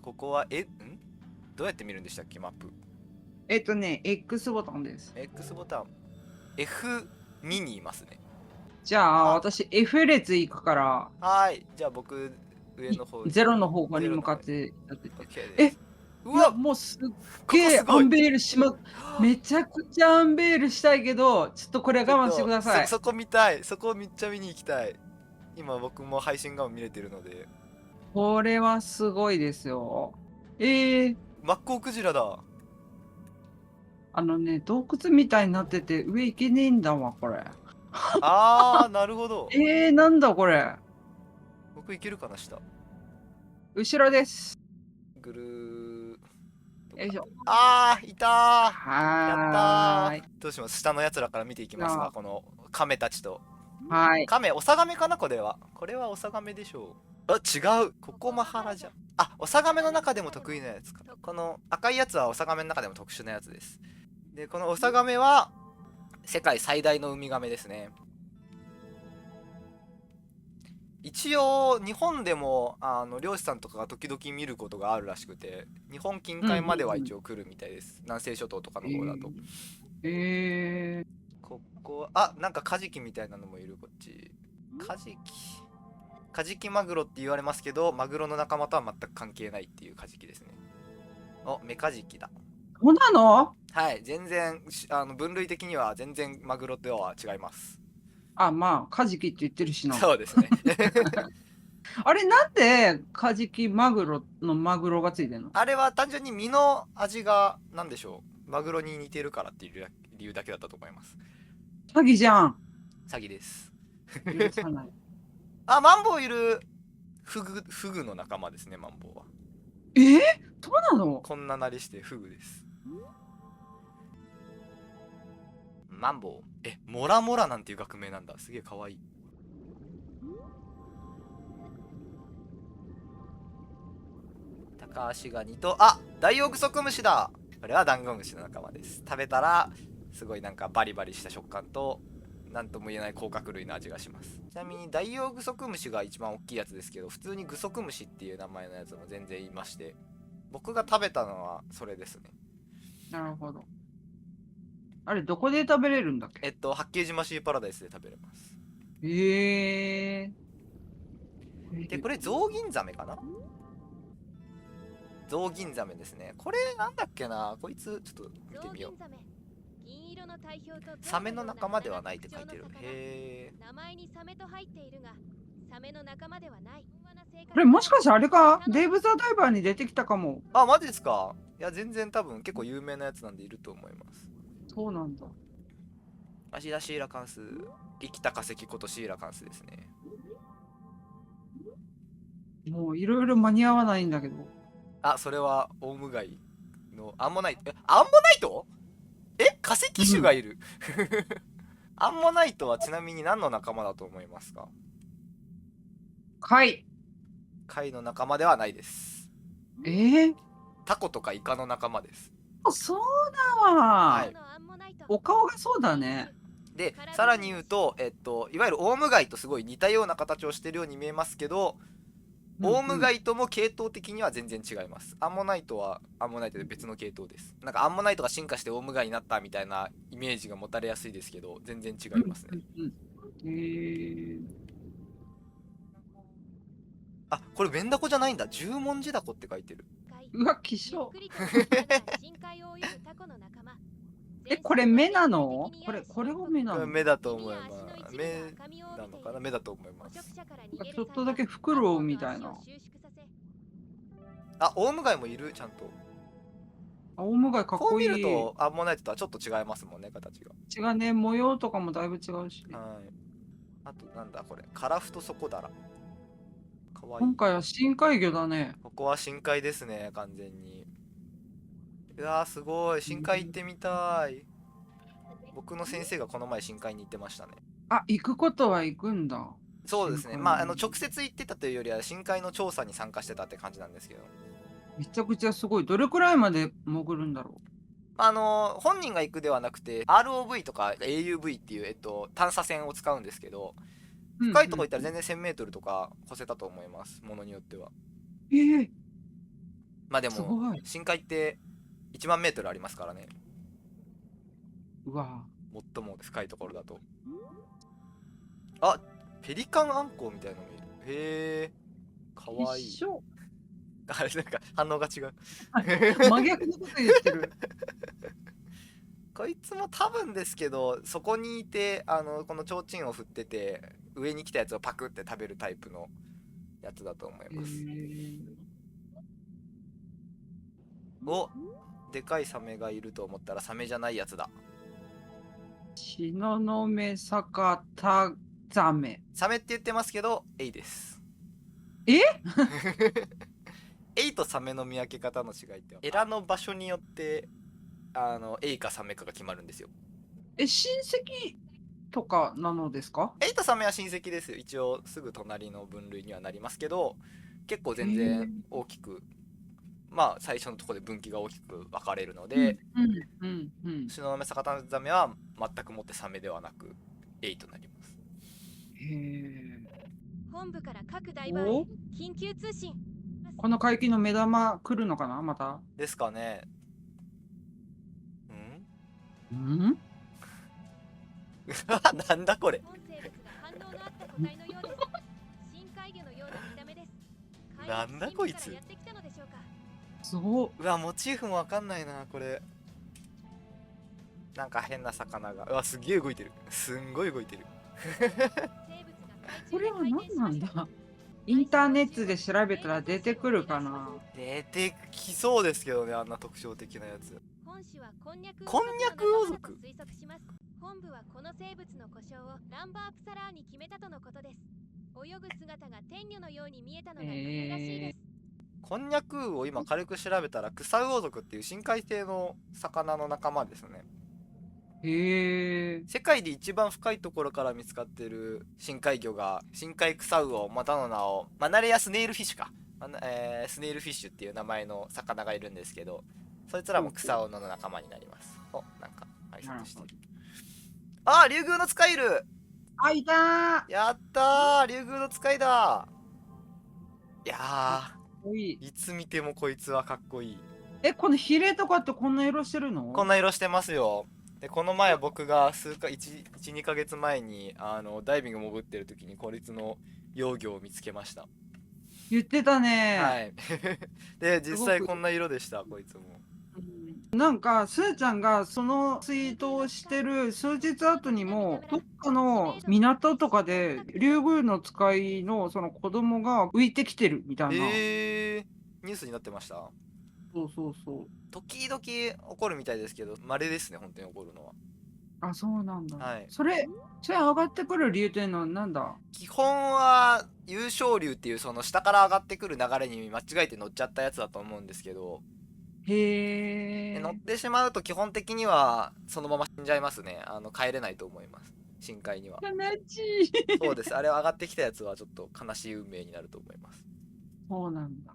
ここは、どうやって見るんでしたっけ、マップ。X ボタンです。X ボタン。F2 にいますね。じゃあ、あ、私 F 列行くから、はい。じゃあ僕、上の方に。ゼロの方向にゼロの方に。向かってやってて。OK でえ、す。ういや、わ、もうすっここげすごい。えアンベールめちゃくちゃアンベールしたいけど、ちょっとこれ我慢してくちょっと、ださい。そこ見たい。そこめっちゃ見に行きたい。今僕も配信画面見れてるので。これはすごいですよ。えー、マッコウクジラだ。洞窟みたいになってて上行けねえんだわ、これ。なるほど。なんだこれ。僕行けるかな、下。後ろです。ぐるー。どっか。よいしょ。いたー。やったー。はーい。どうします、下のやつらから見ていきますが、じゃあ、この亀たちと。はい。亀、オサガメかな、これは。これはオサガメでしょう。違う。ここマハラじゃ。オサガメの中でも得意なやつか。この赤いやつはオサガメの中でも特殊なやつです。で、このオサガメは、世界最大のウミガメですね。一応日本でも漁師さんとかが時々見ることがあるらしくて、日本近うんうん海まではうん。一応来るみたいです。南西諸島とかの方だと。えー、ここ、なんかカジキみたいなのもいる、こっち。カジキ。カジキマグロって言われますけど、マグロの仲間とは全く関係ないっていうカジキですね。メカジキだ。そうなの？はい、全然分類的には全然マグロとは違います。まあ、カジキって言ってるしな。そうですね。あれ、なんでカジキマグロのマグロがついてんの？あれは単純に身の味が何でしょう、マグロに似てるからっていう理由だけだったと思います。詐欺じゃん。詐欺です。許さない。マンボウいる。フグの仲間ですね、マンボウは。えー、そうなの？こんななりしてフグです。マンボウ。モラモラなんていう学名なんだ。すげえかわいい。タカアシガニと、ダイオウグソクムシだ。これはダンゴムシの仲間です。食べたらすごいなんかバリバリした食感と、なんとも言えない甲殻類の味がします。ちなみにダイオウグソクムシが一番大きいやつですけど、普通にグソクムシっていう名前のやつも全然いまして、僕が食べたのはそれですね。なるほど。あれ、どこで食べれるんだっけ？八景島シーパラダイスで食べれます。えで、これゾウギンザメかな。ゾウギンザメですね。これなんだっけな、こいつちょっと見てみよう。サメの仲間ではないって書いてる。へえ。名前にサメと入っているが、サメの仲間ではない。これもしかしてあれか？デイブ・ザ・ダイバーに出てきたかも。マジですか。いや、全然多分結構有名なやつなんでいると思います。そうなんだ。アシダシーラカンス。生きた化石ことシーラカンスですね。もういろいろ間に合わないんだけど。それはオウムガイのアンモナイト。アンモナイト。化石種がいる。アンモナイトはちなみに何の仲間だと思いますか？貝。貝の仲間ではないです。えー、タコとかイカの仲間です。そうだわ。はい。お顔がそうだね。で、さらに言うと、いわゆるオウムガイとすごい似たような形をしてるように見えますけど、オウムガイとも系統的には全然違います。アンモナイトはアンモナイトで別の系統です。なんかアンモナイトが進化してオウムガイになったみたいなイメージが持たれやすいですけど、全然違いますね。これメンダコじゃないんだ。十文字ダコって書いてる。うわ、希少。これ目なの？これが目なの？目だと思います。目なのかな。目だと思います。ちょっとだけフクロウみたいな。オウムガイもいる、ちゃんと。オウムガイかっこいい。こう見るとアンモナイトとはちょっと違いますもんね、形が。違うね、模様とかもだいぶ違うし。はい。あとなんだこれ、カラフトソコダラ。かわいい。今回は深海魚だね。ここは深海ですね、完全に。うわー、すごい。深海行ってみたい。僕の先生がこの前深海に行ってましたね。行くことは行くんだ。そうですね。直接行ってたというよりは深海の調査に参加してたって感じなんですけど。めちゃくちゃすごい。どれくらいまで潜るんだろう。本人が行くではなくて ROV とか AUV っていう、探査船を使うんですけど、深いとこ行ったら全然 1000m とか越せたと思います、ものによっては。まあですもごい。深海って1万メートルありますからね。うわ。最も深いところだと。あ、ペリカンアンコウみたいなのもいる。へえ、かわいい。一緒。あれなんか反応が違う。真逆のこと言ってる。こいつも多分ですけど、そこにいてこの提灯を振ってて上に来たやつをパクって食べるタイプのやつだと思います。お、でかいサメがいると思ったらサメじゃないやつだ。東雲逆田ザメ。サメって言ってますけどエイです。えエイとサメの見分け方の違いってエラの場所によってエイかサメかが決まるんですよ。親戚とかなのですか？エイとサメは親戚ですよ。一応すぐ隣の分類にはなりますけど、結構全然大きく、まあ最初のところで分岐が大きく分かれるので、東雲逆田ザメは全くもってサメではなくエイとなります。へえ。本部から各ダイバーへ緊急通信。この海域の目玉来るのかなまた。ですかね。うんなんだこれ。本生物が反応のあった個体のようです。深海魚のような見た目です。なんだこいつ海域深部からやってきたのでしょうか。すごっ。うわ、モチーフもわかんないなこれ。なんか変な魚が、うわ、すげえ動いてる。すんごい動いてる。生物が海これは中で回転何なんしました。だ。インターネットで調べたら出てくるかな。出てきそうですけどね、あんな特徴的なやつ。本種はこんにゃくこんにゃく王王族族の仲間だと推測します。本部はこの生物の呼称をランバープサラーに決めたとのことです。泳ぐ姿が天女のように見えたのが理由らしいです。こんにゃくを今軽く調べたらクサウオ族っていう深海性の魚の仲間ですね。へえ。世界で一番深いところから見つかっている深海魚が深海クサウオ、またの名をマナレアスネイルフィッシュか、スネイルフィッシュっていう名前の魚がいるんですけど、そいつらもクサオノの仲間になります。お、なんか挨拶してる。あ、竜宮の使いいる。あ、いたやったー、竜宮の使いだ。いやー。いー、いつ見てもこいつはかっこいい。え、このヒレとかってこんな色してるの？こんな色してますよ。で、この前僕が1、2ヶ月前にダイビング潜ってる時にこいつの幼魚を見つけました。言ってたね。はい。で、実際こんな色でした、こいつも。なんかスーちゃんがそのツイートをしてる数日後にもどっかの港とかでリュウグウノツカイのその子供が浮いてきてるみたいな。ニュースになってました。そうそうそう。時々起こるみたいですけど、稀ですね、本当に起こるのは。あ、そうなんだ。はい。それ上がってくる理由っていうのはなんだ？基本は湧昇流っていうその下から上がってくる流れに間違えて乗っちゃったやつだと思うんですけど、へえ。乗ってしまうと基本的にはそのまま死んじゃいますね。帰れないと思います、深海には。悲しい。そうです。あれ上がってきたやつはちょっと悲しい運命になると思います。そうなんだ。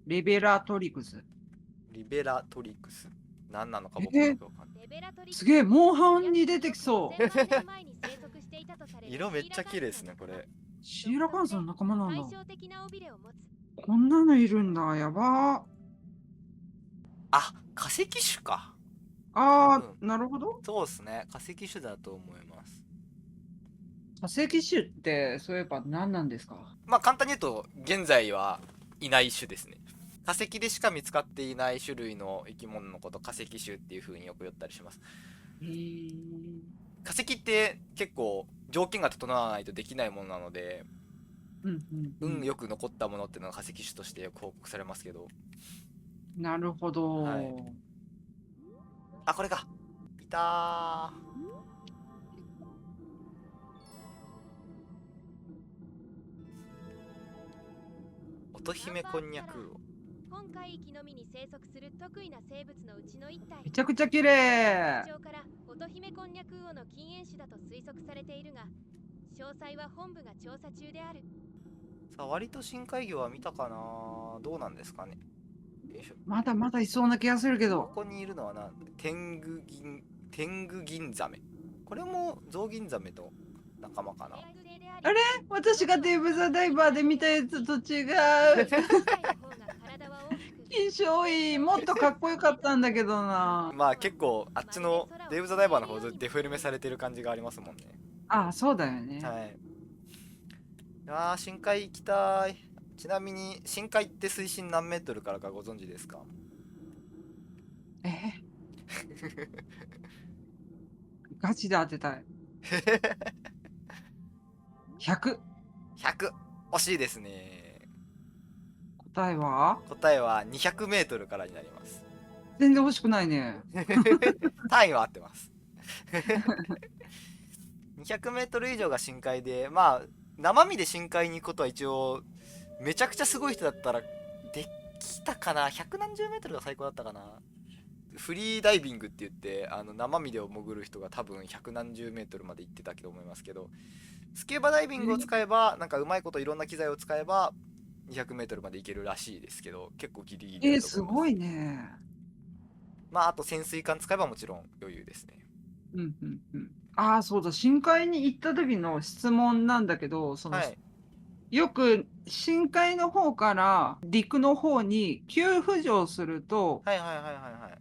レベラトリクス。リベラトリクス。何なのか僕もよくわかんない。すげえ、モンハンに出てきそう。色めっちゃ綺麗ですね、これ。シーラカンスの仲間なんだ。対照的な尾びれを持つ。こんなのいるんだ。やばあ、化石種か。あー、なるほど。そうですね。化石種だと思います。化石種ってそういえば何なんですか？まあ簡単に言うと現在はいない種ですね。化石でしか見つかっていない種類の生き物のこと化石種っていう風によく言ったりします。へー。化石って結構条件が整わないとできないものなので、運よく残ったものっていうのは化石種としてよく報告されますけど。なるほど。はい、あ、これか。いたー。乙姫こんにゃくを。本海域のみに生息する得意な生物のうちの一体。めちゃくちゃ綺麗。特徴から乙姫こんにゃく魚の近縁種だと推測されているが、詳細は本部が調査中である。さあ、割と深海魚は見たかな。どうなんですかね。よいしょ。まだまだいそうな気がするけど。ここにいるのは天狗銀ザメ。これもゾウギンザメの仲間かな。あれ、私がデーブ・ザ・ダイバーで見たやつと違う。品しょい。もっとかっこよかったんだけどな。まあ結構あっちのデーブ・ザ・ダイバーの方でデフォルメされてる感じがありますもんね。あ、そうだよね。はい。深海行きたい。ちなみに深海って水深何メートルからかご存知ですか？えガチで当てたい。100。100。惜しいですね。答えは答えは200メートルからになります。全然欲しくないね。単位は合ってます。200メートル以上が深海で、まあ生身で深海に行くことは一応めちゃくちゃすごい人だったらできたかな。100何十メートルが最高だったかな。フリーダイビングって言って生身で潜る人が多分100何十メートルまで行ってたと思いますけど、スキューバダイビングを使えばなんかうまいこといろんな機材を使えば200メートルまで行けるらしいですけど、結構ギリギリだとす思います。ごいね。まああと潜水艦使えばもちろん余裕ですね。うんうんうん。ああ、そうだ。深海に行った時の質問なんだけど、はい。よく深海の方から陸の方に急浮上すると、はいはいはいはいはい。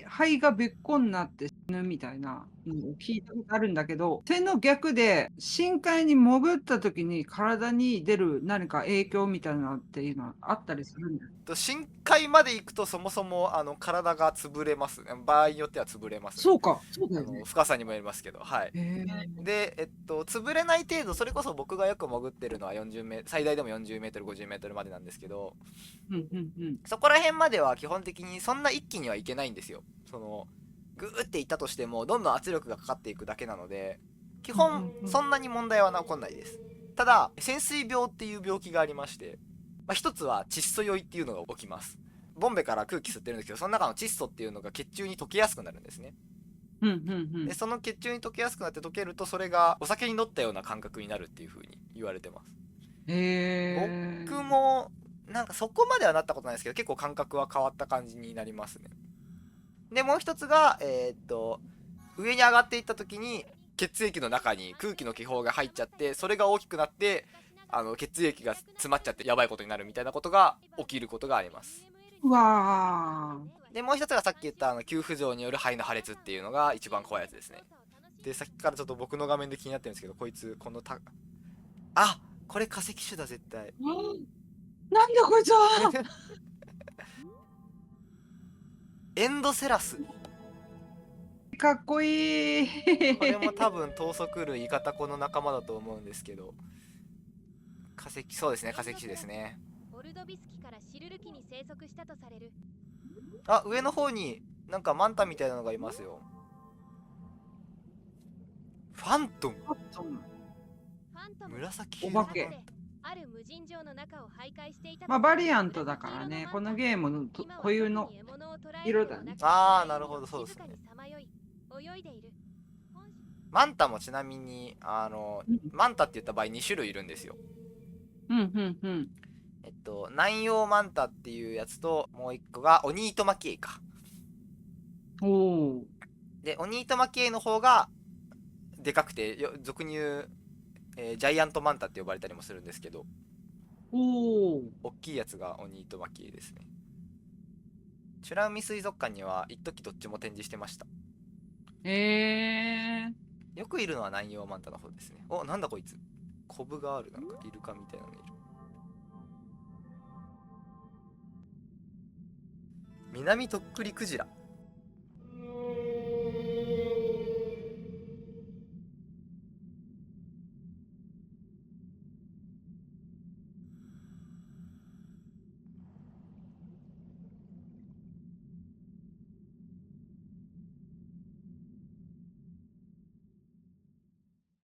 肺がべっこになって死ぬみたいなのを聞いたことあるんだけど、手の逆で深海に潜った時に体に出る何か影響みたいなのっていうのはあったりするんだよ。深海まで行くとそもそも体が潰れますね。場合によっては潰れますね。そうか、そうだよね。深さにもよりますけど、はい。へえ。で、潰れない程度、それこそ僕がよく潜ってるのは最大でも40メートル、50メートルまでなんですけど、うんうんうん。そこら辺までは基本的にそんな一気にはいけないんですよ。グーっていったとしても、どんどん圧力がかかっていくだけなので、基本そんなに問題は起こんないです。ただ、潜水病っていう病気がありまして、一つは窒素酔いっていうのが起きます。ボンベから空気吸ってるんですけど、その中の窒素っていうのが血中に溶けやすくなるんですね。うんうんうん。でその血中に溶けやすくなって溶けると、それがお酒に乗ったような感覚になるっていう風に言われてます。へえ。僕もなんかそこまではなったことないですけど、結構感覚は変わった感じになりますね。でもう一つが上に上がっていった時に血液の中に空気の気泡が入っちゃって、それが大きくなって血液が詰まっちゃってやばいことになるみたいなことが起きることがあります。うわでもう一つがさっき言った急浮上による肺の破裂っていうのが一番怖いやつですね。でさっきからちょっと僕の画面で気になってるんですけど、こいつこれ化石種だ絶対。ー。なんだこいつは。エンドセラス。かっこいい。これも多分頭足類イカタコの仲間だと思うんですけど、そうですね、化石種ですね。オルドビス紀からシルル紀に生息したとされる。上の方になんかマンタみたいなのがいますよ。ファントム。ファントム紫お化け。ある無人島の中を徘徊していた。まあバリアントだからね、このゲームの固有の色だね。なるほど、そうですね。泳いでいる。マンタもちなみにマンタって言った場合2種類いるんですよ。うんうんうん。南洋マンタっていうやつと、もう一個がオニイトマキエイか。おお。でオニイトマキエイの方がでかくて俗に言う、ジャイアントマンタって呼ばれたりもするんですけど、おお。大きいやつがオニイトマキエイですね。美ら海水族館には一時どっちも展示してました。よくいるのは南洋マンタの方ですね。なんだこいつ、コブがある、なんかイルカみたいなのいる。南とっくりクジラ。